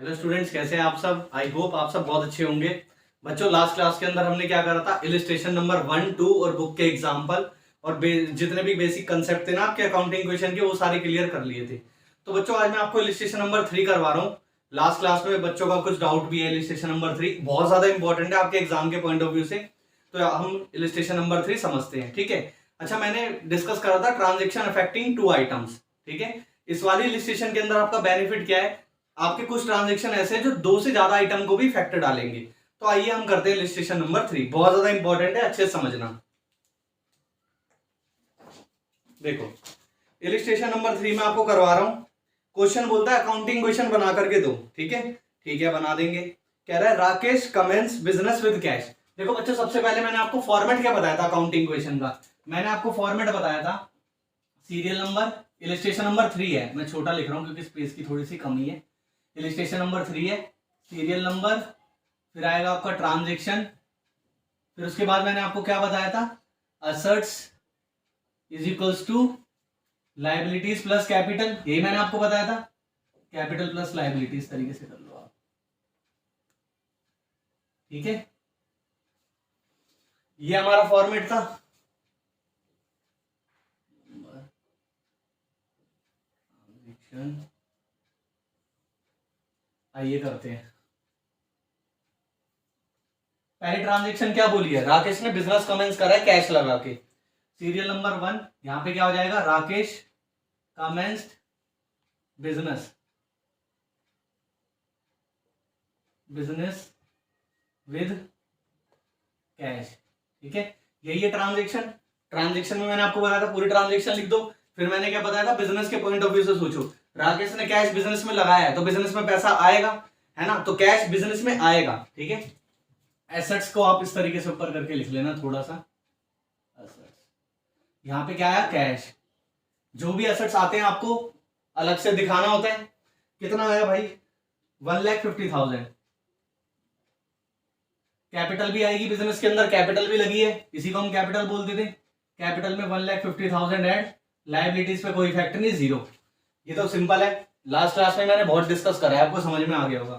Hello students, कैसे हैं आप सब। आई होप आप सब बहुत अच्छे होंगे। बच्चों, लास्ट क्लास के अंदर हमने क्या करा था, इलिस्ट्रेशन नंबर 1, 2 और बुक के एग्जाम्पल और जितने भी बेसिक कंसेप्ट थे ना आपके अकाउंटिंग क्वेश्चन के, वो सारे क्लियर कर लिए थे। तो बच्चों, आज मैं आपको इलिस्ट्रेशन नंबर 3 करवा रहा हूँ। लास्ट क्लास में बच्चों का कुछ डाउट भी है। इलिस्ट्रेशन नंबर 3 बहुत ज्यादा इंपॉर्टेंट है आपके एग्जाम के पॉइंट ऑफ व्यू से। तो हम इलिस्ट्रेशन नंबर 3 समझते हैं, ठीक है। अच्छा, मैंने डिस्कस करा था ट्रांजेक्शन अफेक्टिंग 2 आइटम्स, ठीक है। इस वाली इलिस्ट्रेशन के अंदर आपका बेनिफिट क्या है, आपके कुछ ट्रांजेक्शन ऐसे हैं जो 2 से ज्यादा आइटम को भी फैक्टर डालेंगे। तो आइए हम करते हैं इलिस्ट्रेशन नंबर 3। बहुत ज्यादा इंपॉर्टेंट है, अच्छे से समझना। देखो, इलिस्ट्रेशन नंबर 3 में आपको करवा रहा हूं। क्वेश्चन बोलता है अकाउंटिंग क्वेश्चन बना करके दो, ठीक है। ठीक है, बना देंगे। कह रहा है Rakesh commences business with cash. देखो बच्चों, सबसे पहले मैंने आपको फॉर्मेट क्या बताया था अकाउंटिंग क्वेश्चन का। मैंने आपको फॉर्मेट बताया था सीरियल नंबर। इलिस्ट्रेशन नंबर 3 है, मैं छोटा लिख रहा हूं क्योंकि स्पेस की थोड़ी सी कमी है। इलिस्ट्रेशन नंबर 3 है, सीरियल नंबर, फिर आएगा आपका ट्रांजेक्शन, फिर उसके बाद मैंने आपको क्या बताया था, assets is equals to liabilities plus capital. यही मैंने आपको बताया था, कैपिटल प्लस लाइबिलिटीज तरीके से कर लो आप, ठीक है। ये हमारा फॉर्मेट था। आइए करते हैं। पहली ट्रांजेक्शन क्या बोली है, राकेश ने बिजनेस कमेंस करा है कैश लगा के। सीरियल नंबर 1, यहां पे क्या हो जाएगा, Rakesh commenced business with cash, ठीक है। यही है ट्रांजेक्शन। ट्रांजेक्शन में मैंने आपको बताया था पूरी ट्रांजेक्शन लिख दो। फिर मैंने क्या बताया था, बिजनेस के पॉइंट ऑफ व्यू से सोचो। राकेश ने कैश बिजनेस में लगाया है तो बिजनेस में पैसा आएगा, है ना। तो कैश बिजनेस में आएगा, ठीक है। एसेट्स को आप इस तरीके से ऊपर करके लिख लेना थोड़ा सा। एसेट्स, यहां पे क्या है, कैश। जो भी एसेट्स आते हैं आपको अलग से दिखाना होता है। कितना आया भाई, 1,50,000। कैपिटल भी आएगी बिजनेस के अंदर, कैपिटल भी लगी है, इसी को हम कैपिटल बोलते थे। कैपिटल में 1,50,000 ऐड, लायबिलिटीज पे कोई इफेक्ट नहीं, 0। ये तो सिंपल है, लास्ट क्लास में मैंने बहुत डिस्कस करा है, आपको समझ में आ गया होगा।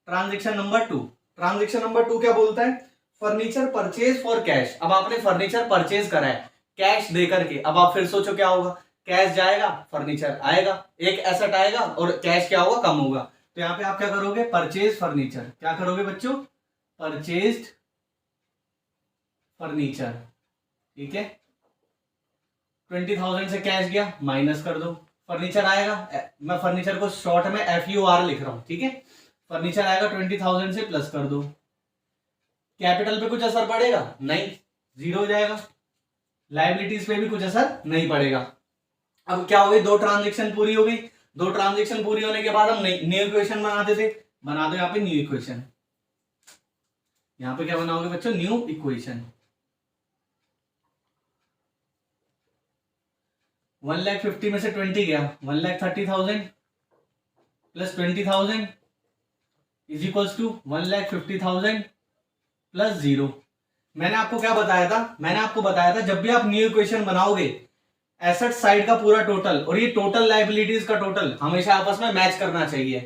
ट्रांजेक्शन नंबर 2, ट्रांजेक्शन नंबर 2 क्या बोलता है, फर्नीचर परचेज फॉर कैश। अब आपने फर्नीचर परचेज करा है कैश दे करके। अब आप फिर सोचो क्या होगा, कैश जाएगा, फर्नीचर आएगा, एक एसेट आएगा और कैश क्या होगा, कम होगा। तो यहां पे आप क्या करोगे, परचेज फर्नीचर। क्या करोगे बच्चों, परचेज्ड फर्नीचर, ठीक है। 20,000 से कैश गया, माइनस कर दो, फर्नीचर आएगा। मैं फर्नीचर को शॉर्ट में FUR लिख रहा हूं, ठीक है। फर्नीचर आएगा 20,000 से, प्लस कर दो। कैपिटल पे कुछ असर पड़ेगा नहीं, 0 हो जाएगा। लायबिलिटीज पे भी कुछ असर नहीं पड़ेगा। अब क्या हो गई, 2 ट्रांजेक्शन पूरी हो गई। 2 ट्रांजेक्शन पूरी होने के बाद हम न्यू इक्वेशन बनाते थे। बना दो यहाँ पे न्यू इक्वेशन। यहां पे क्या बनाओगे बच्चों, न्यू इक्वेशन। 1,50,000 में से 20 गया, 1,30,000 plus 20,000 is equals to 1,50,000 plus 0। मैंने आपको क्या बताया था, मैंने आपको बताया था जब भी आप न्यू इक्वेशन बनाओगे, एसेट साइड का पूरा टोटल और ये टोटल लायबिलिटीज का टोटल हमेशा आपस में मैच करना चाहिए।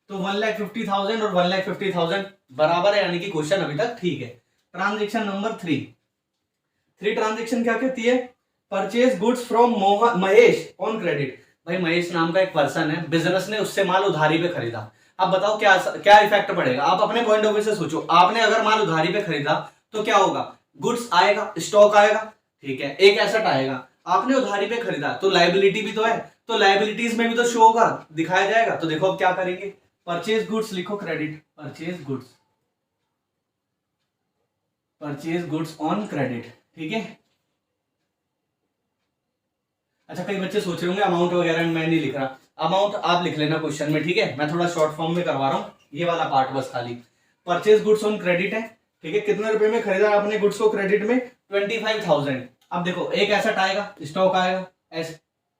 तो 1,50,000 और 1,50,000 बराबर है, यानी कि क्वेश्चन अभी तक ठीक है। ट्रांजेक्शन नंबर 3 ट्रांजेक्शन क्या कहती है, purchase goods from Mahesh on credit. भाई महेश नाम का एक पर्सन है, बिजनेस ने उससे माल उधारी पे खरीदा। अब बताओ क्या क्या इफेक्ट पड़ेगा। आप अपने पॉइंट ऑफ व्यू से सोचो, आपने अगर माल उधारी पे खरीदा तो क्या होगा, गुड्स आएगा, स्टॉक आएगा, ठीक है, एक एसेट आएगा। आपने उधारी पे खरीदा तो लायबिलिटी भी तो है, तो लायबिलिटीज में भी तो शो होगा, दिखाया जाएगा। तो देखो अब क्या करेंगे, परचेज गुड्स लिखो, credit, purchase goods on credit, ठीक है। अच्छा, कई बच्चे सोच रहे होंगे अमाउंट वगैरह मैं नहीं लिख रहा। अमाउंट आप लिख लेना क्वेश्चन में, ठीक है। मैं थोड़ा शॉर्ट फॉर्म में करवा रहा हूं, ये वाला पार्ट बस खाली। परचेज गुड्स ऑन क्रेडिट है, ठीक है। कितने रुपए में खरीदा आपने गुड्स को क्रेडिट में, 25,000। अब देखो एक एसेट आएगा, स्टॉक आएगा,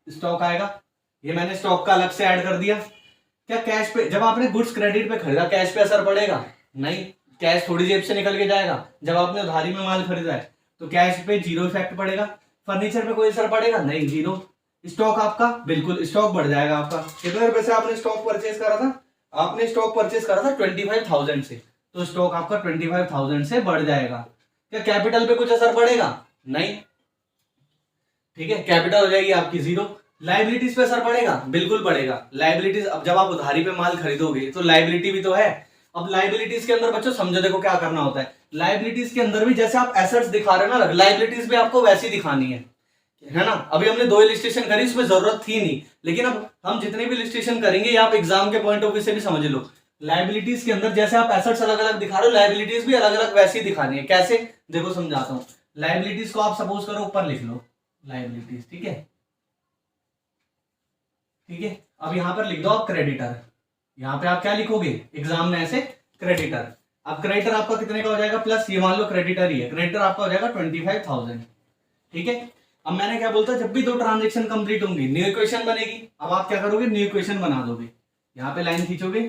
स्टॉक आएगा, ये मैंने स्टॉक का अलग से ऐड कर दिया। क्या कैश पे, जब आपने गुड्स क्रेडिट पे खरीदा, कैश पे असर पड़ेगा नहीं, कैश थोड़ी जेब से निकल के जाएगा। जब आपने उधारी में माल खरीदा है तो कैश पे 0 इफेक्ट पड़ेगा। फर्नीचर पे कोई असर पड़ेगा नहीं, 0। स्टॉक आपका बिल्कुल, स्टॉक बढ़ जाएगा आपका। कितने रुपए से आपने स्टॉक परचेज करा था, आपने स्टॉक परचेज करा था 25,000 से, तो स्टॉक आपका 25,000 से बढ़ जाएगा। क्या कैपिटल पे कुछ असर पड़ेगा? नहीं, ठीक है, कैपिटल हो जाएगी आपकी 0। लाइबिलिटीज पे असर पड़ेगा? बिल्कुल पड़ेगा। लाइबिलिटीज, अब जब आप उधारी पे माल खरीदोगे तो लाइबिलिटी भी तो है। अब लाइबिलिटीज के अंदर बच्चों समझो, देखो क्या करना होता है, लाइबिलिटीज के अंदर भी जैसे आप एसेट्स दिखा रहे हो ना, लाइबिलिटीज भी आपको वैसी दिखानी है ना। अभी हमने 2 इलस्ट्रेशन करी, उसमें जरूरत थी नहीं, लेकिन अब हम जितने भी इलस्ट्रेशन करेंगे, या आप एग्जाम के पॉइंट ऑफ व्यू से भी समझ लो, लाइबिलिटीज के अंदर जैसे आप एसेट्स अलग अलग दिखा रहे हो, लाइबिलिटीज भी अलग अलग वैसी दिखानी है। कैसे? देखो समझाता हूं। लाइबिलिटीज को आप सपोज करो ऊपर लिख लो, लाइबिलिटीज, ठीक है, ठीक है। अब यहां पर लिख दो आप क्रेडिटर। यहां पे आप क्या लिखोगे एग्जाम में ऐसे? क्रेडिटर। अब क्रेडिटर आपका कितने का हो जाएगा? प्लस, ये मान लो क्रेडिटर ही है, क्रेडिटर आपका हो जाएगा 25,000, ठीक है। अब मैंने क्या बोलता, जब भी 2 ट्रांजेक्शन कंप्लीट होंगी न्यू इक्वेशन बनेगी। अब आप क्या करोगे? न्यू इक्वेशन बना दोगे, यहां पे लाइन खींचोगे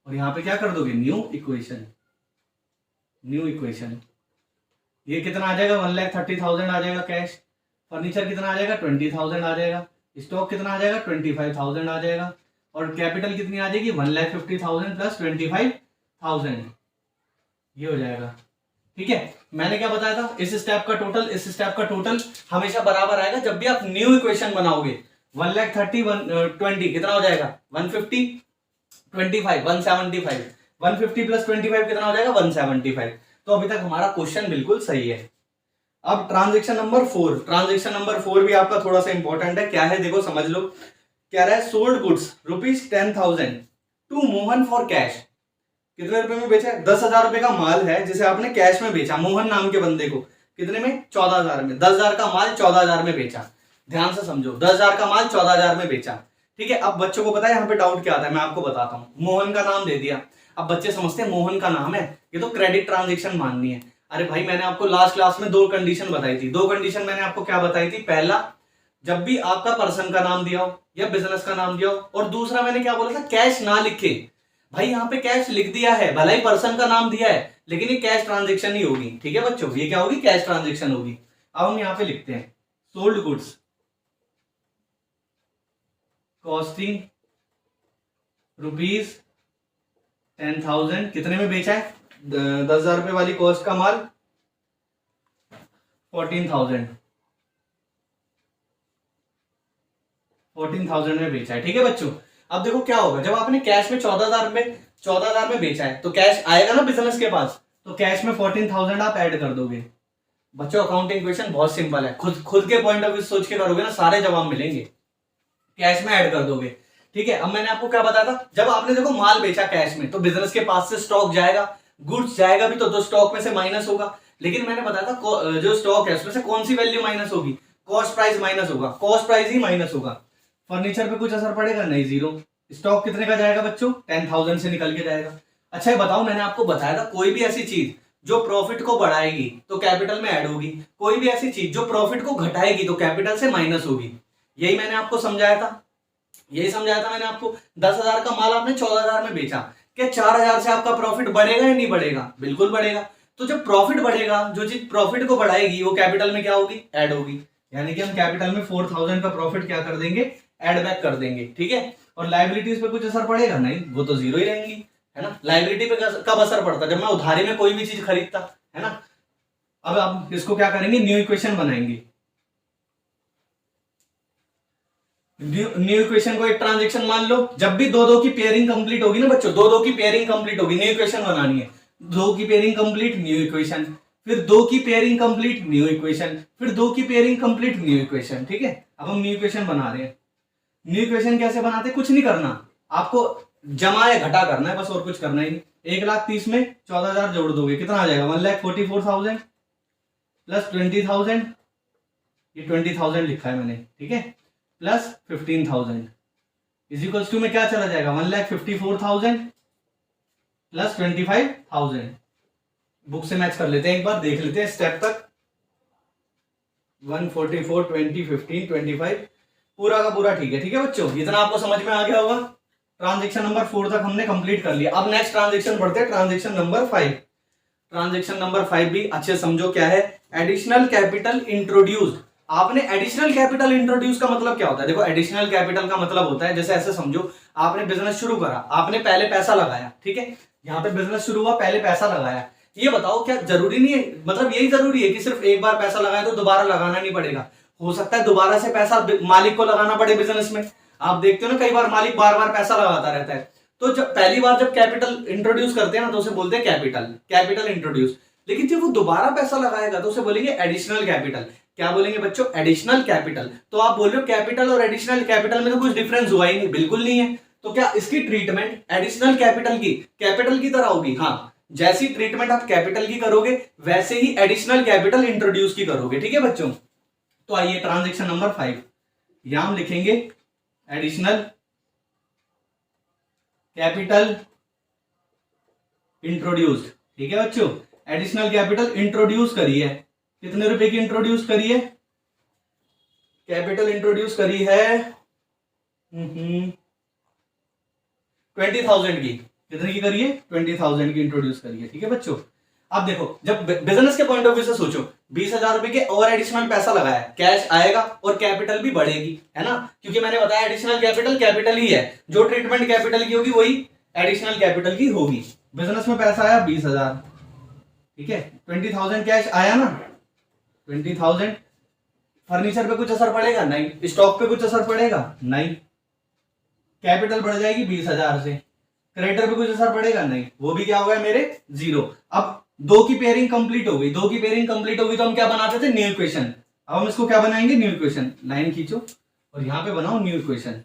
और यहां पे क्या कर दोगे? New equation. न्यू इक्वेशन, ये कितना आ जाएगा? 1,30,000 आ जाएगा कैश। फर्नीचर कितना आ जाएगा? 20,000 आ जाएगा। स्टॉक कितना आ जाएगा? 25,000 आ जाएगा। और कैपिटल कितनी आ जाएगी? 1,50,000 प्लस 25,000, ये हो जाएगा, ठीक है। मैंने क्या बताया था? इस स्टेप का टोटल, इस स्टेप का टोटल हमेशा बराबर आएगा जब भी आप न्यू इक्वेशन बनाओगे। 1,30,20 कितना हो जाएगा? 150, 25, 175, 150 प्लस 25 कितना हो जाएगा? 175। तो अभी तक हमारा क्वेश्चन बिल्कुल सही है। अब ट्रांजेक्शन नंबर 4, ट्रांजेक्शन नंबर 4 भी आपका थोड़ा सा इंपॉर्टेंट है। क्या है देखो समझ लो। क्या रहा है? Sold goods ₹10,000 to Mohan for cash. कितने रुपए में बेचा है? 10,000 रुपए का माल है जिसे आपने कैश में बेचा मोहन नाम के बंदे को। कितने में? 14,000 में। 10,000 का माल 14,000 में बेचा। ध्यान से समझो, 10,000 का माल 14,000 में बेचा, ठीक है। अब बच्चों को पता है यहाँ पे डाउट क्या आता है, मैं आपको बताता हूँ। मोहन का नाम दे दिया, अब बच्चे समझते हैं मोहन का नाम है, ये तो क्रेडिट ट्रांजेक्शन माननी है। अरे भाई, मैंने आपको लास्ट क्लास में 2 कंडीशन बताई थी। 2 कंडीशन मैंने आपको क्या बताई थी? पहला, जब भी आपका पर्सन का नाम दिया हो या बिजनेस का नाम दिया हो, और दूसरा मैंने क्या बोला था? कैश ना लिखे। भाई यहाँ पे कैश लिख दिया है, भले ही पर्सन का नाम दिया है, लेकिन ये कैश ट्रांजेक्शन ही होगी, ठीक है बच्चों, ये क्या होगी? कैश ट्रांजेक्शन होगी। अब हम यहाँ पे लिखते हैं सोल्ड गुड्स कॉस्टिंग ₹10,000। कितने में बेचा है? 10,000 रुपए वाली कॉस्ट का माल 14,000 में बेचा है, ठीक है बच्चों। अब देखो क्या होगा, जब आपने कैश में 14,000 में बेचा है तो कैश आएगा ना बिजनेस के पास, तो कैश में 14,000 आप ऐड कर दोगे। बच्चों अकाउंटिंग क्वेश्चन बहुत सिंपल है, खुद के पॉइंट ऑफ व्यू सोच के करोगे ना, सारे जवाब मिलेंगे। कैश में ऐड कर दोगे, ठीक है। अब मैंने आपको क्या बताया था? जब आपने देखो माल बेचा कैश में, तो बिजनेस के पास से स्टॉक जाएगा, गुड्स जाएगा भी, तो स्टॉक में से माइनस होगा। लेकिन मैंने बताया था जो स्टॉक है उसमें से कौन सी वैल्यू माइनस होगी? कॉस्ट प्राइस माइनस होगा, कॉस्ट प्राइस ही माइनस होगा। फर्नीचर पे कुछ असर पड़ेगा? नहीं, 0। स्टॉक कितने का जाएगा बच्चों? 10,000 से निकल के जाएगा। अच्छा ये बताओ, मैंने आपको बताया था कोई भी ऐसी चीज जो प्रॉफिट को बढ़ाएगी तो कैपिटल में ऐड होगी, कोई भी ऐसी चीज जो प्रॉफिट को घटाएगी तो कैपिटल से माइनस होगी। यही मैंने आपको समझाया था, मैंने आपको। 10,000 का माल आपने 14,000 में बेचा, क्या 4,000 से आपका प्रॉफिट बढ़ेगा या नहीं बढ़ेगा? बिल्कुल बढ़ेगा। तो जब प्रॉफिट बढ़ेगा, जो चीज प्रॉफिट को बढ़ाएगी वो कैपिटल में क्या होगी? ऐड होगी। यानी कि हम कैपिटल में 4,000 का प्रॉफिट क्या कर देंगे? ऐड बैक कर देंगे, ठीक है। और लाइबिलिटीज पे कुछ असर पड़ेगा? नहीं, वो तो 0 ही रहेंगी, है ना। लाइबिलिटी पे कब असर पड़ता? जब मैं उधारी में कोई भी चीज खरीदता, है ना। अब आप इसको क्या करेंगे? न्यू इक्वेशन बनाएंगे। न्यू इक्वेशन को एक ट्रांजेक्शन मान लो। जब भी 2-2 की पेयरिंग कंप्लीट होगी ना बच्चों, 2-2 की पेयरिंग कंप्लीट होगी, न्यू इक्वेशन बनानी है। 2 की पेयरिंग कंप्लीट, न्यू इक्वेशन, फिर 2 की पेयरिंग कंप्लीट, न्यू इक्वेशन, फिर 2 की पेयरिंग कंप्लीट, न्यू इक्वेशन, ठीक है। अब हम न्यू इक्वेशन बना रहे हैं। न्यू इक्वेशन कैसे बनाते? कुछ नहीं करना आपको, जमा या घटा करना है बस, और कुछ करना ही नहीं। 1,30,000 में 14,000 जोड़ दोगे, कितना आ जाएगा? 1,44,000 प्लस 20,000, ये 20,000 लिखा है मैंने, ठीक है, प्लस 15,000 इज इक्वल्स टू में क्या चला जाएगा? 1,54,000 प्लस 25,000। बुक से मैच कर लेते हैं, एक बार देख लेते हैं स्टेप तक। 144, 20, 15, 25 पूरा का पूरा ठीक है बच्चों। इतना आपको समझ में आ गया होगा। ट्रांजेक्शन नंबर 4 तक हमने कंप्लीट कर लिया। अब नेक्स्ट ट्रांजेक्शन बढ़ते हैं, ट्रांजेक्शन नंबर 5। ट्रांजेक्शन नंबर 5 भी अच्छे समझो क्या है। एडिशनल कैपिटल इंट्रोड्यूस्ड आपने एडिशनल कैपिटल इंट्रोड्यूस का मतलब क्या होता है? देखो एडिशनल कैपिटल का मतलब होता है, जैसे ऐसे समझो, आपने बिजनेस शुरू करा, आपने पहले पैसा लगाया, ठीक है, यहाँ पे बिजनेस शुरू हुआ, पहले पैसा लगाया। ये बताओ क्या जरूरी नहीं है, मतलब यही जरूरी है कि सिर्फ एक बार पैसा लगाए तो दोबारा लगाना नहीं पड़ेगा? हो सकता है दोबारा से पैसा मालिक को लगाना पड़े बिजनेस में। आप देखते हो ना, कई बार मालिक बार बार पैसा लगाता रहता है। तो जब पहली बार जब कैपिटल इंट्रोड्यूस करते हैं ना, तो उसे बोलते हैं कैपिटल इंट्रोड्यूस। लेकिन जब वो दोबारा पैसा लगाएगा तो उसे बोलेंगे एडिशनल कैपिटल। क्या बोलेंगे बच्चों? Additional capital. तो आप बोल रहे हो कैपिटल और एडिशनल कैपिटल में तो कुछ डिफरेंस हुआ ही नहीं, बिल्कुल नहीं है। तो क्या इसकी ट्रीटमेंट एडिशनल कैपिटल की तरह होगी? हाँ, जैसी ट्रीटमेंट आप कैपिटल की करोगे वैसे ही एडिशनल कैपिटल इंट्रोड्यूस की करोगे, ठीक है बच्चों। तो आइए ट्रांजेक्शन नंबर 5, यहां हम लिखेंगे एडिशनल कैपिटल इंट्रोड्यूस्ड, ठीक है बच्चों। एडिशनल कैपिटल इंट्रोड्यूस करी है, कितने रुपए की इंट्रोड्यूस करी है? कैपिटल इंट्रोड्यूस करी है 20,000 की। कितने की करी है? 20,000 की इंट्रोड्यूस करी है, ठीक है बच्चों। अब देखो, जब बिजनेस के पॉइंट ऑफ व्यू से सोचो, 20,000 रुपए के और एडिशनल पैसा लगाया, कैश आएगा और कैपिटल भी बढ़ेगी, है ना, क्योंकि मैंने बताया एडिशनल कैपिटल ही है। जो ट्रीटमेंट कैपिटल की होगी वही एडिशनल कैपिटल की होगी। बिजनेस में पैसा आया 20,000, ठीक है, 20,000 कैश आया ना, 20,000। फर्नीचर पे कुछ असर पड़ेगा? नहीं। स्टॉक पे कुछ असर पड़ेगा? नहीं। कैपिटल बढ़ जाएगी 20,000 से। क्रेडिटर पे कुछ असर पड़ेगा? नहीं। वो भी क्या हो गया मेरे? 0। अब दो की पेयरिंग कंप्लीट हो गई, तो हम क्या बनाते थे? New equation. अब हम इसको क्या बनाएंगे? New equation. लाइन खींचो और यहां पे बनाओ न्यू इक्वेशन।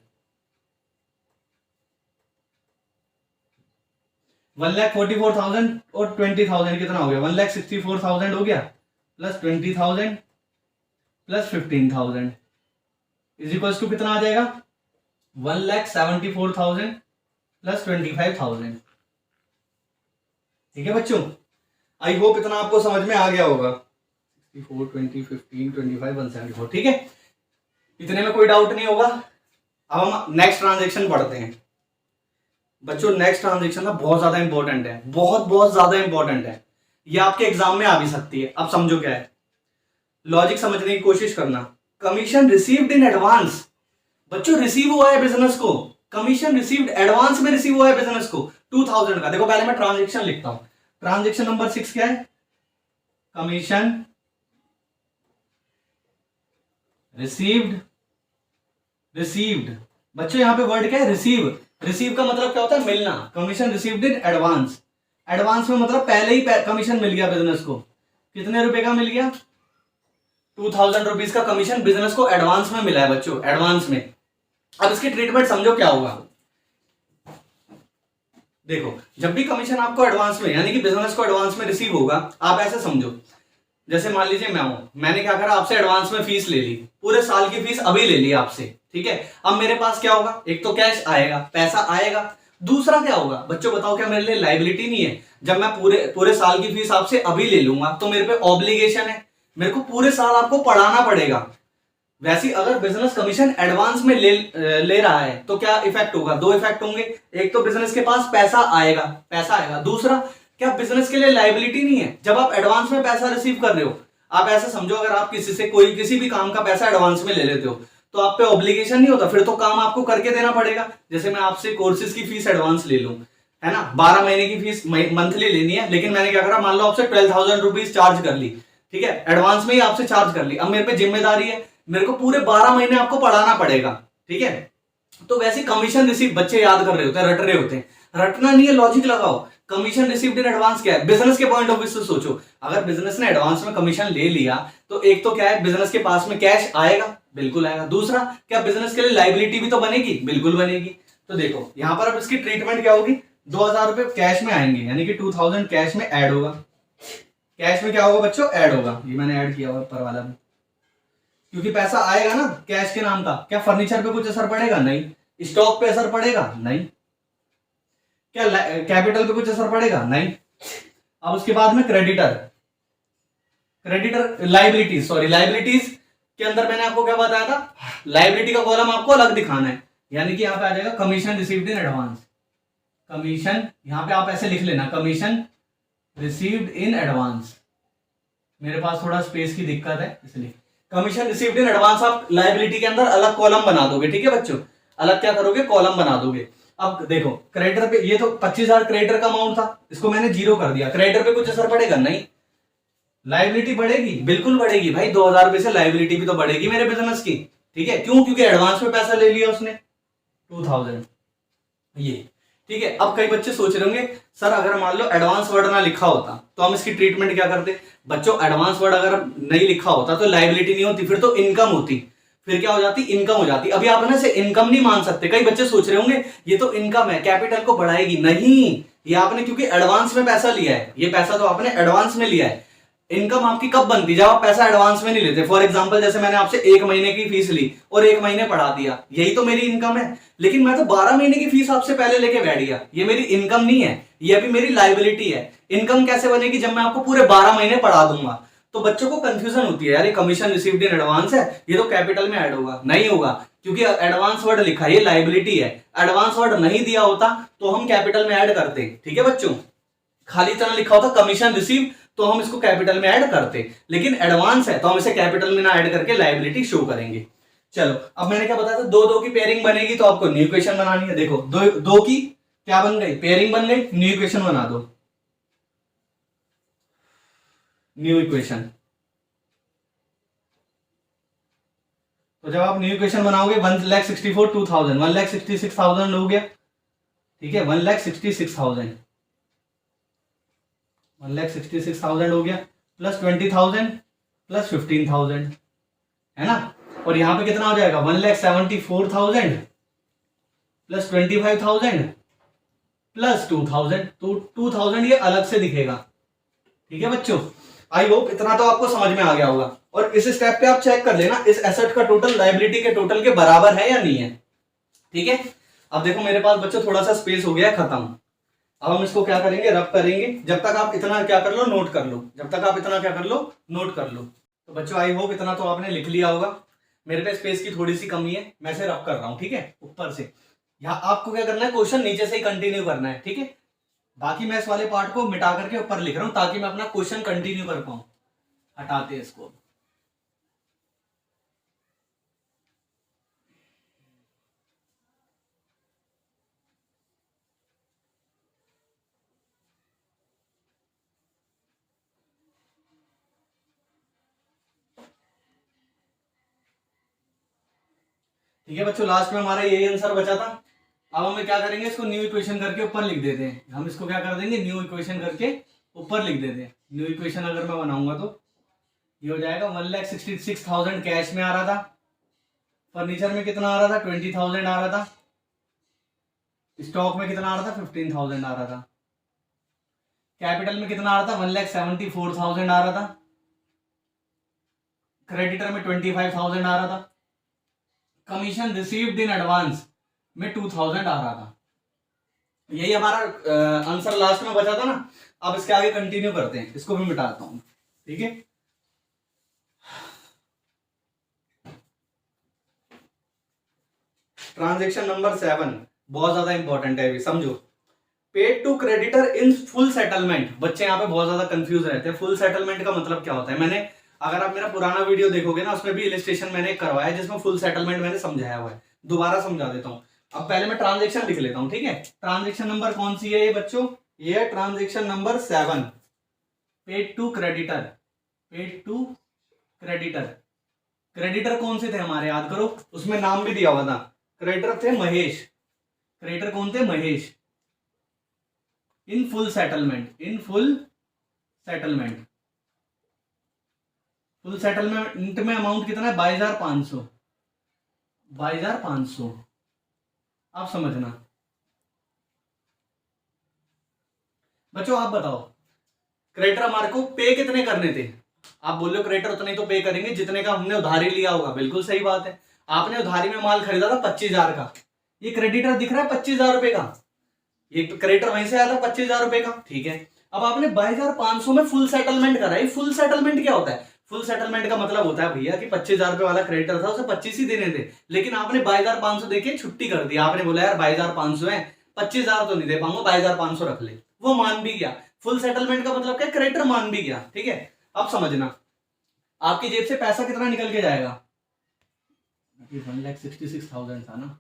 1,44,000 और 20,000 कितना हो गया? 1,64,000 हो गया, plus 20,000 plus 15,000 is equals to कितना आ जाएगा? 1,74,000 प्लस 25,000, ठीक है बच्चों। आई होप इतना आपको समझ में आ गया होगा। 64, 20, 15, 25, 174, ठीक है, इतने में कोई डाउट नहीं होगा। अब हम नेक्स्ट ट्रांजेक्शन पढ़ते हैं बच्चों। नेक्स्ट ट्रांजेक्शन ना बहुत ज्यादा इंपॉर्टेंट है, बहुत ज्यादा इंपॉर्टेंट है। ये आपके एग्जाम में आ भी सकती है। अब समझो क्या है, लॉजिक समझने की कोशिश करना। Commission received in advance. बच्चों रिसीव हुआ है बिजनेस को, कमीशन रिसीव्ड एडवांस में रिसीव हुआ है बिजनेस को 2,000 का। देखो पहले मैं ट्रांजेक्शन लिखता हूं। ट्रांजेक्शन नंबर 6 क्या है? Commission received. बच्चों यहां पे वर्ड क्या है? रिसीव का मतलब क्या होता है? मिलना। Commission received in advance. Advance में मतलब पहले ही कमीशन मिल गया बिजनेस को। कितने रुपए का मिल गया? 2,000 रुपीज का कमीशन बिजनेस को एडवांस में मिला है बच्चों, एडवांस में। अब इसकी ट्रीटमेंट समझो क्या होगा। देखो जब भी कमीशन आपको एडवांस में, यानी कि बिजनेस को एडवांस में रिसीव होगा, आप ऐसे समझो, जैसे मान लीजिए मैंने क्या करा, आपसे एडवांस में फीस ले ली, पूरे साल की फीस अभी ले ली आपसे, ठीक है। अब मेरे पास क्या होगा? एक तो कैश आएगा, पैसा आएगा। दूसरा क्या होगा बच्चों? बताओ, क्या मेरे लिए लायबिलिटी नहीं है? जब मैं पूरे साल की फीस आपसे अभी ले लूंगा तो मेरे पे ऑब्लिगेशन है, मेरे को पूरे साल आपको पढ़ाना पड़ेगा। वैसे अगर बिजनेस कमीशन एडवांस में ले रहा है तो क्या इफेक्ट होगा? दो इफेक्ट होंगे। एक तो बिजनेस के पास पैसा आएगा। दूसरा, क्या बिजनेस के लिए लायबिलिटी नहीं है? जब आप एडवांस में पैसा रिसीव कर रहे हो, आप ऐसे समझो, अगर आप किसी भी काम का पैसा एडवांस में ले लेते हो तो आप पे ऑब्लिगेशन नहीं होता, फिर तो काम आपको करके देना पड़ेगा। जैसे मैं आपसे कोर्सेज की फीस एडवांस ले लूं, है ना, 12 महीने की फीस मंथली लेनी है, लेकिन मैंने क्या करा, मान लो आपसे 12,000 रुपीज चार्ज कर ली, ठीक है, एडवांस में ही आपसे चार्ज कर ली। अब मेरे पे जिम्मेदारी है, मेरे को पूरे 12 महीने आपको पढ़ाना पड़ेगा, ठीक है। तो वैसे कमीशन रिसीव, बच्चे याद कर रहे होते हैं, रट रहे होते हैं, रटना नहीं है, लॉजिक लगाओ। कमीशन रिसीव्ड इन एडवांस क्या है? बिजनेस के पॉइंट ऑफ व्यू से सोचो, अगर बिजनेस ने एडवांस में कमीशन ले लिया तो एक तो क्या है, बिजनेस के पास में कैश आएगा, बिल्कुल आएगा। दूसरा, क्या बिजनेस के लिए लायबिलिटी भी तो बनेगी, बिल्कुल बनेगी। तो देखो यहां पर अब इसकी ट्रीटमेंट क्या होगी? 2,000 रुपए कैश में आएंगे, यानी कि 2,000 कैश में ऐड होगा। कैश में क्या होगा बच्चों? ऐड होगा। ये मैंने ऐड किया हुआ पर वाला में, क्योंकि पैसा आएगा ना कैश के नाम का। क्या फर्नीचर पे कुछ असर पड़ेगा? नहीं। स्टॉक पे असर पड़ेगा? नहीं। क्या कैपिटल पे कुछ असर पड़ेगा? नहीं। अब उसके बाद में क्रेडिटर लाइबिलिटीज के अंदर मैंने आपको क्या बताया था? लाइबिलिटी का कॉलम आपको अलग दिखाना है, यानी कि यहां पे आ जाएगा commission received in advance. Commission यहां पे आप ऐसे लिख लेना, कमीशन रिसीव्ड इन एडवांस। मेरे पास थोड़ा स्पेस की दिक्कत है इसलिए कमीशन रिसीव्ड इन एडवांस आप लायबिलिटी के अंदर अलग कॉलम बना दोगे, ठीक है बच्चों, अलग क्या करोगे, कॉलम बना दोगे। अब देखो क्रेडिटर पे ये तो 25,000 क्रेडिटर का अमाउंट था, इसको मैंने जीरो कर दिया, क्रेडिटर पे कुछ असर पड़ेगा नहीं, लायबिलिटी बढ़ेगी, बिल्कुल बढ़ेगी भाई, 2,000 रुपए से लायबिलिटी भी तो बढ़ेगी मेरे बिजनेस की, ठीक है, क्यों, क्योंकि एडवांस में पैसा ले लिया उसने 2,000, ये ठीक है। अब कई बच्चे सोच रहे होंगे सर अगर मान लो एडवांस वर्ड ना लिखा होता तो हम इसकी ट्रीटमेंट क्या करते। बच्चों एडवांस वर्ड अगर नहीं लिखा होता तो लायबिलिटी नहीं होती, फिर तो इनकम होती, फिर क्या हो जाती, इनकम हो जाती। अभी आप ना इसे इनकम नहीं मान सकते, कई बच्चे सोच रहे होंगे ये तो इनकम है, कैपिटल को बढ़ाएगी, नहीं, ये आपने क्योंकि एडवांस में पैसा लिया है, ये पैसा तो आपने एडवांस में लिया है। इनकम आपकी कब बनती, जब आप पैसा एडवांस में नहीं लेते। फॉर एग्जांपल जैसे मैंने आपसे 1 महीने की फीस ली और 1 महीने पढ़ा दिया, यही तो मेरी इनकम है। लेकिन मैं तो 12 महीने की फीस आपसे पहले लेके बैठ गया, ये मेरी इनकम नहीं है, ये अभी मेरी लायबिलिटी है। इनकम कैसे बनेगी, जब मैं आपको पूरे 12 महीने पढ़ा दूंगा। तो बच्चों को कंफ्यूजन होती है, यार ये कमीशन रिसीव्ड इन एडवांस है, ये तो कैपिटल में ऐड होगा, नहीं होगा, क्योंकि एडवांस वर्ड लिखा है, ये लायबिलिटी है। एडवांस वर्ड नहीं दिया होता तो हम कैपिटल में ऐड करते, ठीक है बच्चों, खाली तरह लिखा होता कमीशन रिसीव तो हम इसको कैपिटल में ऐड करते, लेकिन एडवांस है तो हम इसे कैपिटल में ना ऐड करके लायबिलिटी शो करेंगे। चलो अब मैंने क्या बताया था, दो दो की पेयरिंग बनेगी तो आपको न्यू इक्वेशन बनानी है। देखो दो दो की क्या बन गई, पेयरिंग बन गई, न्यू इक्वेशन बना दो, न्यू इक्वेशन। तो जब आप न्यू इक्वेशन बनाओगे 1,64,2,000 1,66,000 हो गया, ठीक है, 1,66,000 1,66,000 हो गया, प्लस 20,000 प्लस 15,000 है ना। और यहां पे कितना हो जाएगा 1,74,000 प्लस 25,000 प्लस 2,000, तो 2,000 ये अलग से दिखेगा, ठीक है बच्चों। आई होप इतना तो आपको समझ में आ गया होगा। और इस स्टेप पे आप चेक कर लेना इस एसेट का टोटल लायबिलिटी के टोटल के बराबर है या नहीं है, ठीक है। अब देखो मेरे पास बच्चों थोड़ा सा स्पेस हो गया खत्म, अब हम इसको क्या करेंगे, रब करेंगे। जब तक आप इतना क्या कर लो, नोट कर लो, जब तक आप इतना क्या कर लो, नोट कर लो। तो बच्चों आई होप इतना तो आपने लिख लिया होगा। मेरे पे स्पेस की थोड़ी सी कमी है, मैं इसे रब कर रहा हूं, ठीक है, ऊपर से। यहाँ आपको क्या करना है, क्वेश्चन नीचे से ही कंटिन्यू करना है, ठीक है। बाकी मैं इस वाले पार्ट को मिटा करके ऊपर लिख रहा हूं ताकि मैं अपना क्वेश्चन कंटिन्यू कर पाऊं। हटाते हैं इसको। ठीक है बच्चों, लास्ट में हमारा यही आंसर बचा था। अब हम क्या करेंगे, इसको न्यू इक्वेशन करके ऊपर लिख देते हैं। हम इसको क्या कर देंगे, न्यू इक्वेशन करके ऊपर लिख देते हैं। न्यू इक्वेशन अगर मैं बनाऊंगा तो ये हो जाएगा 1,66,000 कैश में आ रहा था, फर्नीचर में कितना आ रहा था 20,000 आ रहा था, स्टॉक में कितना आ रहा था 15,000 आ रहा था, कैपिटल में कितना आ रहा था 1,74,000 आ रहा था, क्रेडिटर में 25,000 आ रहा था, कमीशन रिसीव्ड इन एडवांस में 2,000 आ रहा था। यही हमारा आंसर लास्ट में बचा था ना। अब इसके आगे कंटिन्यू करते हैं, इसको भी मिटाता हूं, ठीक है। ट्रांजैक्शन नंबर 7 बहुत ज्यादा इंपॉर्टेंट है, अभी समझो। Paid to creditor in full settlement. बच्चे यहाँ पे बहुत ज्यादा कंफ्यूज रहते हैं, फुल सेटलमेंट का मतलब क्या होता है। मैंने अगर आप मेरा पुराना वीडियो देखोगे ना, उसमें भी इलिस्ट्रेशन मैंने करवाया जिसमें फुल सेटलमेंट मैंने समझाया हुआ है। दोबारा समझा देता हूं। अब पहले मैं ट्रांजैक्शन लिख लेता हूं, ठीक है। ट्रांजैक्शन नंबर कौन सी है ये बच्चों, ये है transaction number 7, paid to creditor. Paid to creditor, creditor कौन से थे हमारे, याद करो, उसमें नाम भी दिया हुआ था। क्रेडिटर थे महेश, क्रेडिटर कौन थे, महेश। इन फुल सेटलमेंट, इन फुल सेटलमेंट, फुल सेटलमेंट में अमाउंट कितना है 22,500, 22,500। आप समझना बच्चों, आप बताओ क्रेडिटर हमारे को पे कितने करने थे। आप बोल रहे हो क्रेडिटर उतने तो पे करेंगे जितने का हमने उधारी लिया होगा, बिल्कुल सही बात है। आपने उधारी में माल खरीदा था 25,000 का, ये क्रेडिटर दिख रहा है 25,000 रुपए का, ये क्रेडिटर वहीं से आया था 25,000 रुपए का, ठीक है। अब आपने 22,500 में फुल सेटलमेंट करा है। फुल सेटलमेंट क्या होता है, फुल सेटलमेंट का मतलब होता है भैया कि 25,000 रुपए वाला क्रेडिटर था, उसे 25 ही देने थे, लेकिन आपने 22,500 देके छुट्टी कर दी। आपने बोला यार 22,500 है, 25,000 तो नहीं दे पाऊंगा, 22,500 रख ले। वो मान भी गया। फुल सेटलमेंट का मतलब क्या, क्रेडिटर मान भी गया, ठीक है। अब समझना आपकी जेब से पैसा कितना निकल के जाएगा? ये 1,66,000 था ना,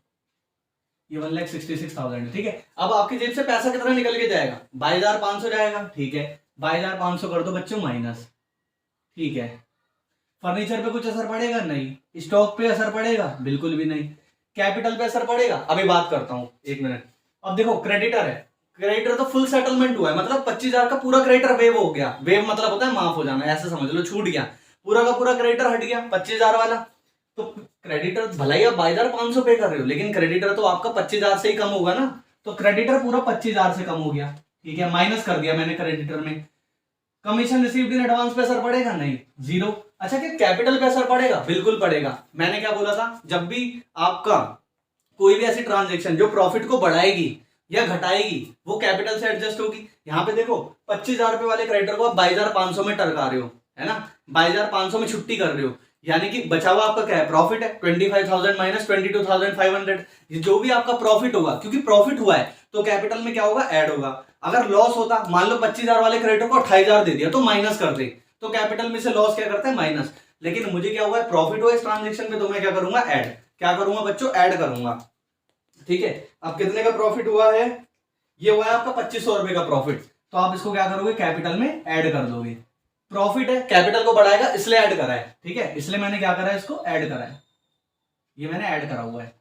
ये 1,66,000, ठीक है। अब आपकी जेब से पैसा कितना निकल के जाएगा? 22,500 जाएगा, ठीक है। 22,500 कर दो बच्चों माइनस, ठीक है। फर्नीचर पे कुछ असर पड़ेगा? नहीं। स्टॉक पे असर पड़ेगा? बिल्कुल भी नहीं। कैपिटल पे असर पड़ेगा? अभी बात करता हूं, एक मिनट। अब देखो क्रेडिटर है, क्रेडिटर तो फुल सेटलमेंट हुआ है, मतलब 25,000 का पूरा क्रेडिटर वेव हो गया। वेव मतलब होता है माफ हो जाना, ऐसे समझ लो, छूट गया, पूरा का पूरा क्रेडिटर हट गया 25,000 वाला। तो क्रेडिटर भला ही आप 22,500 पे कर रहे हो, लेकिन क्रेडिटर तो आपका 25,000 से ही कम होगा ना, तो क्रेडिटर पूरा 25,000 से कम हो गया, ठीक है। माइनस कर दिया मैंने क्रेडिटर में। कमीशन रिसीव्ड इन एडवांस पे असर पड़ेगा? नहीं, जीरो। अच्छा, क्या कैपिटल पे असर पड़ेगा? बिल्कुल पड़ेगा। मैंने क्या बोला था, जब भी आपका कोई भी ऐसी ट्रांजेक्शन जो प्रॉफिट को बढ़ाएगी या घटाएगी वो कैपिटल से एडजस्ट होगी। यहाँ पे देखो 25,000 रुपए वाले क्रेडिटर को आप 22,500 में टरका रहे हो, है ना, 22,500 में छुट्टी कर रहे हो, यानी कि बचा हुआ आपका क्या है? प्रॉफिट है। 25,000 माइनस 22,500, जो भी आपका प्रॉफिट होगा, क्योंकि प्रॉफिट हुआ है तो कैपिटल में क्या होगा? ऐड होगा। अगर लॉस होता, मान लो 25,000 वाले क्रेडिटर को 28,000 दे दिया तो माइनस कर दे, तो कैपिटल में से लॉस क्या करता है? माइनस। लेकिन मुझे क्या हुआ है? प्रॉफिट हुआ इस ट्रांजेक्शन में, तो मैं क्या करूंगा? ऐड। क्या करूंगा बच्चों? ऐड करूंगा, ठीक है। अब कितने का प्रॉफिट हुआ है? ये हुआ है आपका 2,500 रुपए का प्रॉफिट, तो आप इसको क्या करोगे? कैपिटल में ऐड कर दोगे। प्रॉफिट है, कैपिटल को बढ़ाएगा इसलिए ऐड करा है, ठीक है, इसलिए मैंने क्या करा है? इसको ऐड करा है, ये मैंने ऐड करा हुआ है।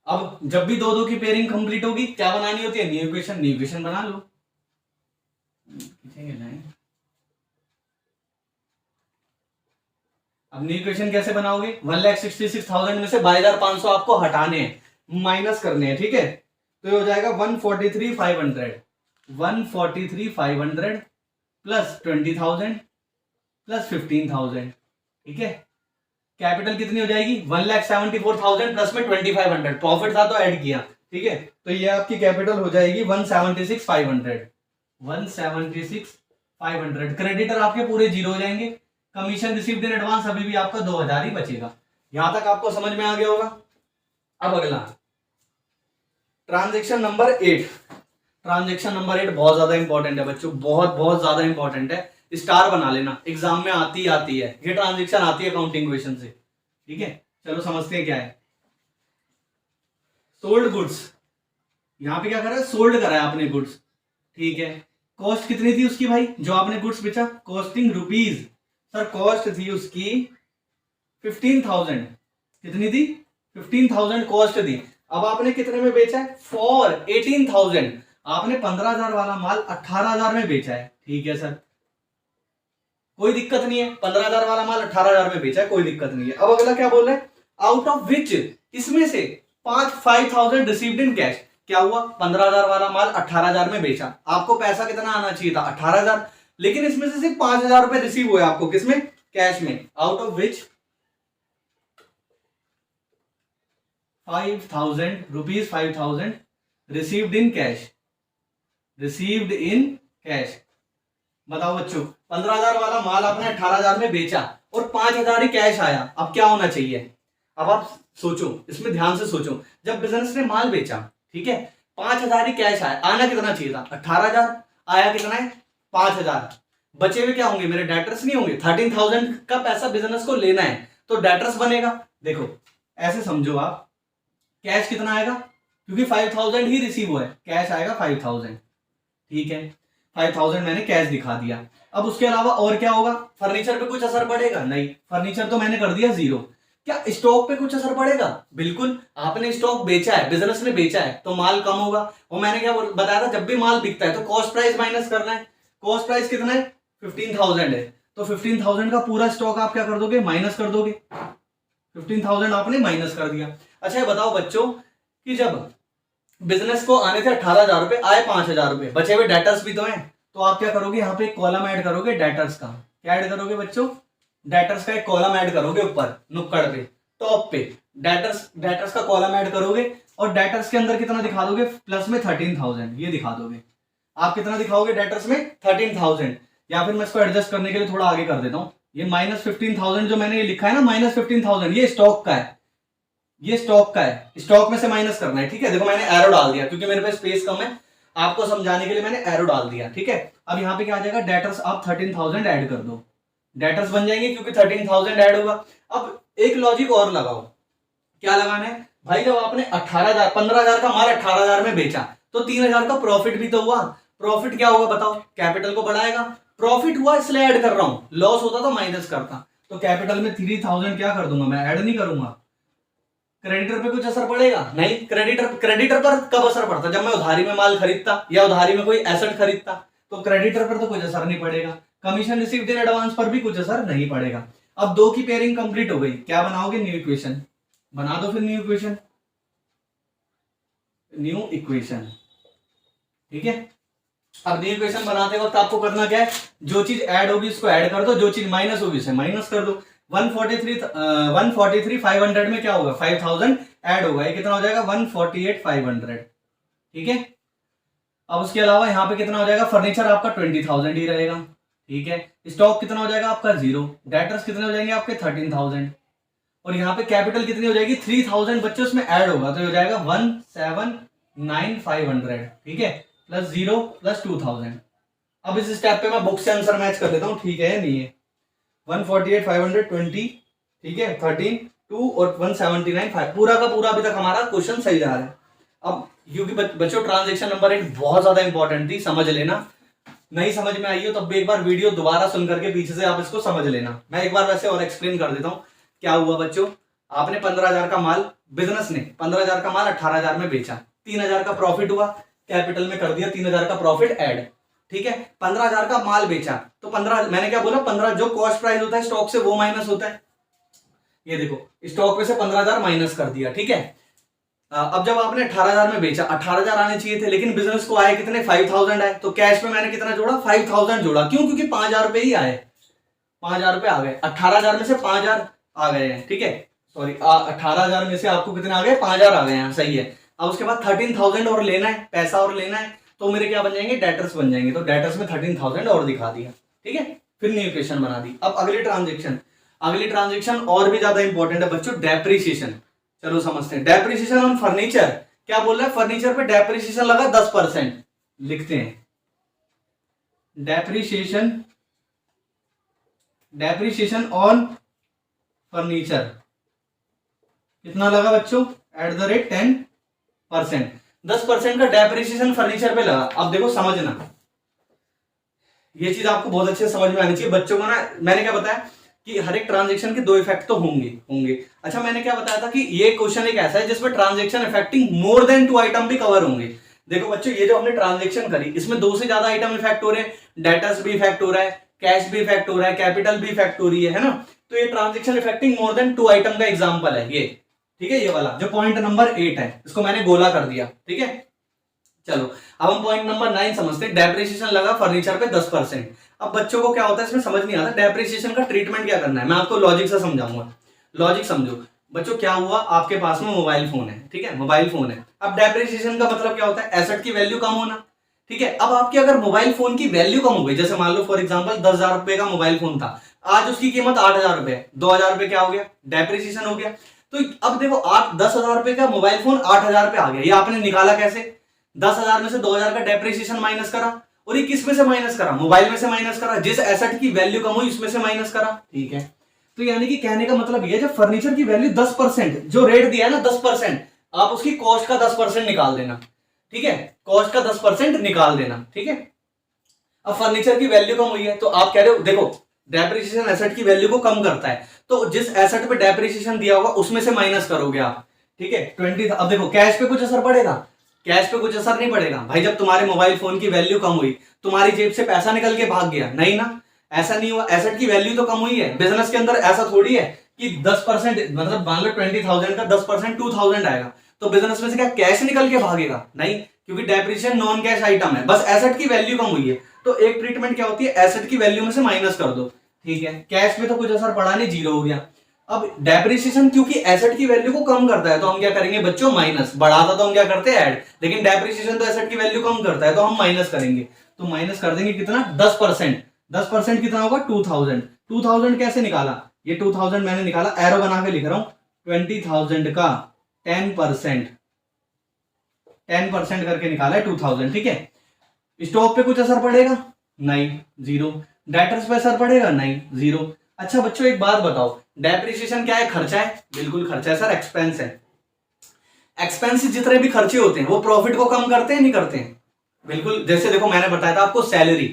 अब जब भी दो दो की पेयरिंग कंप्लीट होगी क्या बनानी होती है? New equation. न्यू इक्वेशन बना लो। अब न्यू इक्वेशन कैसे बनाओगे? 1,66,000 में से 22,500 आपको हटाने हैं, माइनस करने हैं, ठीक है। तो ये हो जाएगा 143,500, 143,500 प्लस 20,000 प्लस 15,000, ठीक है। कैपिटल कितनी हो जाएगी? 1,74,000 प्लस में 2,500, प्रॉफिट था तो ऐड किया, ठीक है। तो ये आपकी कैपिटल हो जाएगी 176,500, 176,500। क्रेडिटर आपके पूरे जीरो हो जाएंगे। कमीशन रिसीव्ड इन एडवांस अभी भी आपका 2,000 ही बचेगा। यहां तक आपको समझ में आ गया होगा। अब अगला ट्रांजेक्शन नंबर 8। ट्रांजेक्शन नंबर 8 बहुत ज्यादा इंपॉर्टेंट है बच्चों, बहुत बहुत ज्यादा इंपॉर्टेंट है। स्टार बना लेना, एग्जाम में आती है ये ट्रांजेक्शन, आती है अकाउंटिंग क्वेश्चन से, ठीक है। चलो समझते हैं क्या है। सोल्ड गुड्स, यहां पे क्या करा है? सोल्ड करा है आपने गुड्स, ठीक है। कॉस्ट कितनी थी उसकी भाई, जो आपने गुड्स बेचा? कॉस्टिंग रुपीज, सर कॉस्ट थी उसकी 15,000। कितनी थी? 15,000 कॉस्ट थी। अब आपने कितने में बेचा है? फॉर 18,000। आपने 15,000 वाला माल 18,000 में बेचा है, ठीक है सर, कोई दिक्कत नहीं है। 15,000 वाला माल 18,000 में बेचा है, कोई दिक्कत नहीं है। अब अगला क्या बोल रहे हैं? आउट ऑफ विच, इसमें से 5,000 रिसीव्ड इन कैश। क्या हुआ? 15,000 वाला माल 18,000 में बेचा, आपको पैसा कितना आना चाहिए था? 18,000, लेकिन इसमें से सिर्फ 5,000 रुपए रिसीव हुए आपको, किसमें? कैश में। Out of which 5,000 rupees, 5,000 received in cash, received in cash. बताओ बच्चों, 15,000 वाला माल आपने 18,000 में बेचा और 5,000 ही कैश आया, अब क्या होना चाहिए? अब आप सोचो, इसमें ध्यान से सोचो। जब बिजनेस ने माल बेचा, ठीक है, 5,000 ही कैश आया, आना कितना चाहिए था? 18,000, आया कितना है? 5,000। बचे हुए क्या होंगे? मेरे डेटर्स नहीं होंगे। 13,000 का पैसा बिजनेस को लेना है तो डेटर्स बनेगा। देखो ऐसे समझो आप, कैश कितना आएगा? क्योंकि 5,000 ही रिसीव हुआ है, कैश आएगा 5,000, ठीक है। 5,000 मैंने कैश दिखा दिया। अब उसके अलावा और क्या होगा? फर्नीचर पे कुछ असर पड़ेगा? नहीं, फर्नीचर तो मैंने कर दिया जीरो। क्या स्टॉक पे कुछ असर पड़ेगा? बिल्कुल, आपने स्टॉक बेचा है, बिजनेस ने बेचा है तो माल कम होगा। और मैंने क्या बताया था, जब भी माल बिकता है तो कॉस्ट प्राइस माइनस करना है। कॉस्ट प्राइस कितना है? 15,000 है, तो 15,000 का पूरा स्टॉक आप क्या कर दोगे? माइनस कर दोगे। 15,000 आपने माइनस कर दिया। अच्छा ये बताओ बच्चों कि जब बिजनेस को आने थे 18,000 रुपए, आए 5,000 रुपए, बचे हुए डेटर्स भी तो हैं, तो आप क्या करोगे? यहाँ पे एक कॉलम ऐड करोगे डेटर्स का। क्या ऐड करोगे बच्चों? डेटर्स का एक कॉलम ऐड करोगे ऊपर नुक्कड़ पे, टॉप पे डेटर्स का कॉलम ऐड करोगे और डेटर्स के अंदर कितना दिखा दोगे? प्लस में 13,000 ये दिखा दोगे। आप कितना दिखाओगे डेटर्स में? 13,000। या फिर मैं इसको एडजस्ट करने के लिए थोड़ा आगे कर देता हूं, ये -15,000 जो मैंने ये लिखा है ना, -15,000 ये स्टॉक का है, ये स्टॉक का है, स्टॉक में से माइनस करना है, ठीक है। देखो मैंने एरो डाल दिया क्योंकि मेरे पास स्पेस कम है। आपको समझाने के लिए मैंने एरो डाल दिया, ठीक है। अब यहाँ पे क्या आ जाएगा, डेटर्स आप 13,000 ऐड कर दो, डेटर्स बन जाएंगे क्योंकि 13,000 ऐड होगा। अब एक लॉजिक और लगाओ, क्या लगाना है भाई, जब आपने 15,000 का माल 18,000 में बेचा तो 3,000 का प्रॉफिट भी तो हुआ। प्रॉफिट क्या होगा बताओ, कैपिटल को बढ़ाएगा। प्रॉफिट हुआ इसलिए ऐड कर रहा हूं, लॉस होता तो माइनस करता। तो कैपिटल में 3,000 क्या कर दूंगा मैं, ऐड नहीं करूंगा। क्रेडिटर पे कुछ असर पड़ेगा नहीं, क्रेडिटर पर कब असर पड़ता, जब मैं उधारी में माल खरीदता या उधारी में कोई एसेट खरीदता, तो क्रेडिटर पर तो कुछ असर नहीं पड़ेगा। कमीशन रिसीव्ड इन एडवांस पर भी कुछ असर नहीं पड़ेगा। अब दो की पेयरिंग कंप्लीट हो गई, क्या बनाओगे, न्यू इक्वेशन बना दो। फिर न्यू इक्वेशन, ठीक है। अब न्यू इक्वेशन बनाते वक्त आपको करना क्या है, जो चीज ऐड होगी उसको ऐड कर दो, जो चीज माइनस होगी उसे माइनस कर दो। 143,500 में क्या होगा, 5,000 ऐड होगा, ये कितना हो जाएगा 148,500, ठीक है। अब उसके अलावा यहाँ पे कितना हो जाएगा, फर्नीचर आपका 20,000 ही रहेगा, ठीक है। स्टॉक कितना हो जाएगा आपका 0, डेटर्स कितने हो जाएंगे आपके 13,000, और यहाँ पे कैपिटल कितनी हो जाएगी 3,000 बच्चे उसमें ऐड होगा, तो हो जाएगा 1,79,500, ठीक है, प्लस 0 प्लस 2,000। अब इस स्टेप पे मैं बुक से आंसर मैच कर लेता हूँ, ठीक है नहीं है। 148,520, ठीक है, 13 2 और 179,500, पूरा का पूरा अभी तक हमारा क्वेश्चन सही जा रहा है। अब क्योंकि बच्चों ट्रांजेक्शन नंबर 8 बहुत ज्यादा इंपॉर्टेंट थी, समझ लेना। नहीं समझ में आई हो तब एक बार वीडियो दोबारा सुन करके पीछे से आप इसको समझ लेना। मैं एक बार वैसे और एक्सप्लेन कर देता हूँ। क्या हुआ बच्चों, आपने 15,000 का माल, बिजनेस ने 15,000 का माल 18,000 में बेचा, 3,000 का प्रॉफिट हुआ, कैपिटल में कर दिया 3,000 का प्रॉफिट ऐड, ठीक है। 15,000 का माल बेचा तो 15, मैंने क्या बोला, 15 जो कॉस्ट प्राइस होता है स्टॉक से वो माइनस होता है। ये देखो स्टॉक पे से 15,000 माइनस कर दिया, ठीक है। अब जब आपने 18,000 में बेचा, 18,000 आने चाहिए थे, लेकिन बिजनेस को आए कितने 5,000 आए, तो कैश में मैंने कितना जोड़ा 5,000 जोड़ा, क्यों, क्योंकि 5,000 रुपए ही आए, 5,000 रुपए आ गए, 18,000 में से 5,000 आ गए हैं, ठीक है। सॉरी 18,000 में से आपको कितने आ गए, 5,000 आ गए हैं, सही है। अब उसके बाद 13,000 और लेना है, पैसा और लेना है, तो मेरे क्या बन जाएंगे, डेटर्स बन जाएंगे। तो डेटर्स में 13,000 और दिखा दिया, ठीक है। फिर न्यू इक्वेशन बना दी। अब अगली ट्रांजेक्शन और भी ज्यादा इंपॉर्टेंट है बच्चों, डेप्रिसिएशन। चलो समझते हैं। डेप्रिसिएशन ऑन फर्नीचर, क्या बोल रहा है, फर्नीचर पे डेप्रिसिएशन लगा 10%, लिखते हैं डेप्रिसिएशन ऑन फर्नीचर कितना लगा बच्चों, एट द रेट 10%, 10% का डेप्रिसिएशन फर्नीचर पे लगा। अब देखो समझना, ये चीज आपको बहुत अच्छे से समझ में आनी चाहिए बच्चों को ना। मैंने क्या बताया कि हर एक ट्रांजेक्शन के दो इफेक्ट तो होंगे। अच्छा मैंने क्या बताया था कि ये क्वेश्चन एक ऐसा है जिसमें transaction affecting more than 2 item भी कवर होंगे। देखो बच्चों, ये जो हमने ट्रांजेक्शन करी इसमें 2 से ज्यादा आइटम इफेक्ट हो रहे हैं, डेटर्स भी इफेक्ट हो रहा है, कैश भी इफेक्ट हो रहा है, कैपिटल भी इफेक्ट हो रही है ना। तो ये transaction affecting more than 2 item का एग्जाम्पल है ये, ठीक है। ये वाला जो पॉइंट नंबर 8 है इसको मैंने गोला कर दिया, ठीक है। चलो अब हम पॉइंट नंबर 9 समझते हैं। डेप्रिसिएशन लगा फर्नीचर पे 10%। अब बच्चों को क्या होता है इसमें समझ नहीं आता, डेप्रिसिएशन का ट्रीटमेंट क्या करना है, मैं आपको लॉजिक से समझाऊंगा। लॉजिक समझो बच्चों, क्या हुआ, आपके पास में मोबाइल फोन है, ठीक है, मोबाइल फोन है। अब डेप्रिसिएशन का मतलब क्या होता है, एसेट की वैल्यू कम होना, ठीक है। अब आपकी अगर मोबाइल फोन की वैल्यू कम हो गई, जैसे मान लो फॉर एग्जांपल 10,000 रुपए का मोबाइल फोन था, आज उसकी कीमत 8,000 रुपए, 2,000 रुपए क्या हो गया, डेप्रिसिएशन हो गया। तो अब देखो आप 10,000 रुपए का मोबाइल फोन 8,000 रुपए आ गया, ये आपने निकाला कैसे, 10,000 में से 2,000 का डेप्रिसिएशन माइनस करा, और ये किस में से माइनस करा, मोबाइल में से माइनस करा, जिस एसेट की वैल्यू कम हुई उसमें से माइनस करा, ठीक है। तो यानी कि कहने का मतलब ये, जब फर्नीचर की वैल्यू 10%, जो रेट दिया है ना 10%, आप उसकी कॉस्ट का 10% निकाल देना, ठीक है, कॉस्ट का 10% निकाल देना, ठीक है। अब फर्नीचर की वैल्यू कम हुई है तो आप कह रहे हो, देखो डेप्रिसिएशन एसेट की वैल्यू को कम करता है, तो जिस एसेट पे डेप्रिसिएशन दिया होगा उसमें से माइनस करोगे आप, ठीक है 20। अब देखो कैश पे कुछ असर पड़ेगा, कैश पे कुछ असर नहीं पड़ेगा भाई। जब तुम्हारे मोबाइल फोन की वैल्यू कम हुई, तुम्हारी जेब से पैसा निकल के भाग गया, नहीं ना, ऐसा नहीं हुआ। एसेट की वैल्यू तो कम हुई है। बिजनेस के अंदर ऐसा थोड़ी है कि 10%, मतलब मान लो 20,000 का 10% 2,000 आएगा, तो बिजनेस में से क्या कैश निकल के भागेगा, नहीं, क्योंकि डेप्रिसिएशन नॉन कैश आइटम है, बस एसेट की वैल्यू कम हुई है। तो एक ट्रीटमेंट क्या होती है, एसेट की वैल्यू में से माइनस कर दो, ठीक है। कैश में तो कुछ असर पड़ा नहीं, 0 हो गया। अब डेप्रिसिएशन क्योंकि एसेट की वैल्यू को कम करता है तो हम क्या करेंगे बच्चों, माइनस। बढ़ाता तो हम क्या करते हैं, ऐड, लेकिन डेप्रिसिएशन तो एसेट की वैल्यू कम करता है तो हम माइनस करेंगे। तो माइनस कर देंगे कितना, 10%। 10% कितना होगा 2,000। 2,000 कैसे निकाला, ये 2,000 मैंने निकाला, एरो बना के लिख रहा हूं, 20,000 का 10%, 10% करके निकाला है 2000, ठीक है। स्टॉक पे कुछ असर पड़ेगा? नहीं, जीरो। डेटर्स पे असर पड़ेगा? नहीं, जीरो। अच्छा बच्चों एक बात बताओ, डेप्रिसिएशन क्या है? खर्चा है? बिल्कुल खर्चा है सर, एक्सपेंस है। एक्सपेंसेस जितने भी खर्चे होते हैं वो प्रॉफिट को कम करते हैं नहीं करते हैं? बिल्कुल। जैसे देखो मैंने बताया था आपको, सैलरी,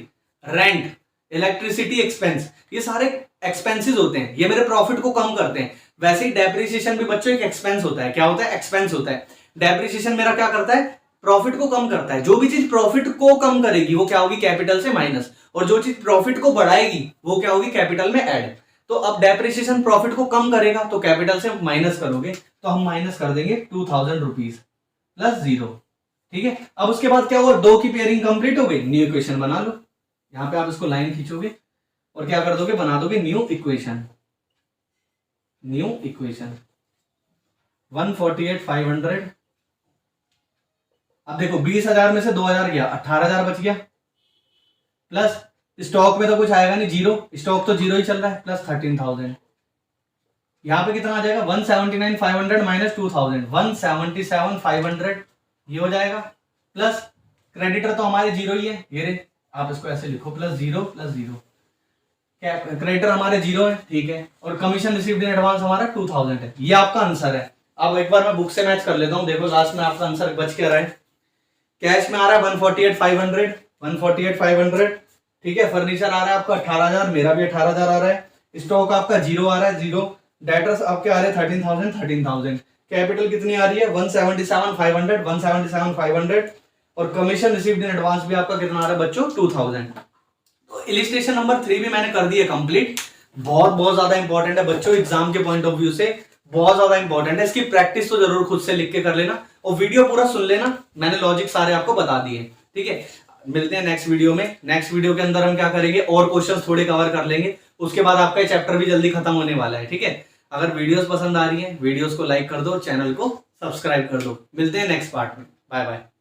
रेंट, इलेक्ट्रिसिटी एक्सपेंस, ये सारे एक्सपेंसेस होते हैं, ये मेरे प्रॉफिट को कम करते हैं। वैसे ही डेप्रिसिएशन भी बच्चों एक एक्सपेंस होता है। क्या होता है? एक्सपेंस होता है। डेप्रिसिएशन मेरा क्या करता है? प्रॉफिट को कम करता है। जो भी चीज प्रॉफिट को कम करेगी वो क्या होगी? कैपिटल से माइनस, और जो चीज प्रॉफिट को बढ़ाएगी वो क्या होगी? कैपिटल में ऐड। तो अब डेप्रिसिएशन प्रॉफिट को कम करेगा तो कैपिटल से माइनस करोगे, तो हम माइनस कर देंगे 2000 रुपीज प्लस जीरो, ठीक है। अब उसके बाद क्या हुआ? दो की पेयरिंग कंप्लीट हो गई, न्यू इक्वेशन बना लो। यहां पे आप इसको लाइन खींचोगे और क्या कर दोगे? बना दोगे न्यू इक्वेशन। New equation 148,500। अब देखो 20,000 में से 2,000 गया, 18,000 बच गया, प्लस स्टॉक में तो कुछ आएगा नहीं, जीरो, स्टॉक तो जीरो ही चल रहा है, प्लस 13,000। यहां पे कितना आ जाएगा? 179,500 माइनस 2,000, 177,500 ये हो जाएगा, प्लस क्रेडिटर तो हमारे जीरो ही है, ये रे, आप इसको ऐसे लिखो, plus zero plus zero. Creditor हमारे जीरो है, ठीक है, और कमीशन रिसीव्ड इन एडवांस हमारा 2000 है। ये आपका आंसर है। अब एक बार मैं बुक से मैच कर लेता हूं, देखो लास्ट में आपका आंसर बच क्या रहा है। कैश में आ रहा है 148,500, 148,500, ठीक है। फर्नीचर आ रहा है आपका 18,000, मेरा भी 18,000 आ रहा है। स्टॉक आपका जीरो आ रहा है, जीरो। डेटर्स आपके आ रहे हैं 13,000, 13,000। कैपिटल कितनी आ रही है? 177,500, 177,500, और कमीशन रिसीव्ड इन एडवांस भी आपका कितना आ रहा है बच्चों? 2000। तो इलिस्ट्रेशन नंबर 3 भी मैंने कर दी है कंप्लीट। बहुत ज्यादा इंपॉर्टेंट है बच्चों, एग्जाम के पॉइंट ऑफ व्यू से बहुत ज्यादा इंपॉर्टेंट है। इसकी प्रैक्टिस तो जरूर खुद से लिख के कर लेना और वीडियो पूरा सुन लेना, मैंने लॉजिक सारे आपको बता दिए, ठीक है। मिलते हैं नेक्स्ट वीडियो में। नेक्स्ट वीडियो के अंदर हम क्या करेंगे, और क्वेश्चंस थोड़े कवर कर लेंगे, उसके बाद आपका चैप्टर भी जल्दी खत्म होने वाला है, ठीक है। अगर वीडियोस पसंद आ रही है, वीडियोस को लाइक कर दो, चैनल को सब्सक्राइब कर दो। मिलते हैं नेक्स्ट पार्ट में। Bye bye.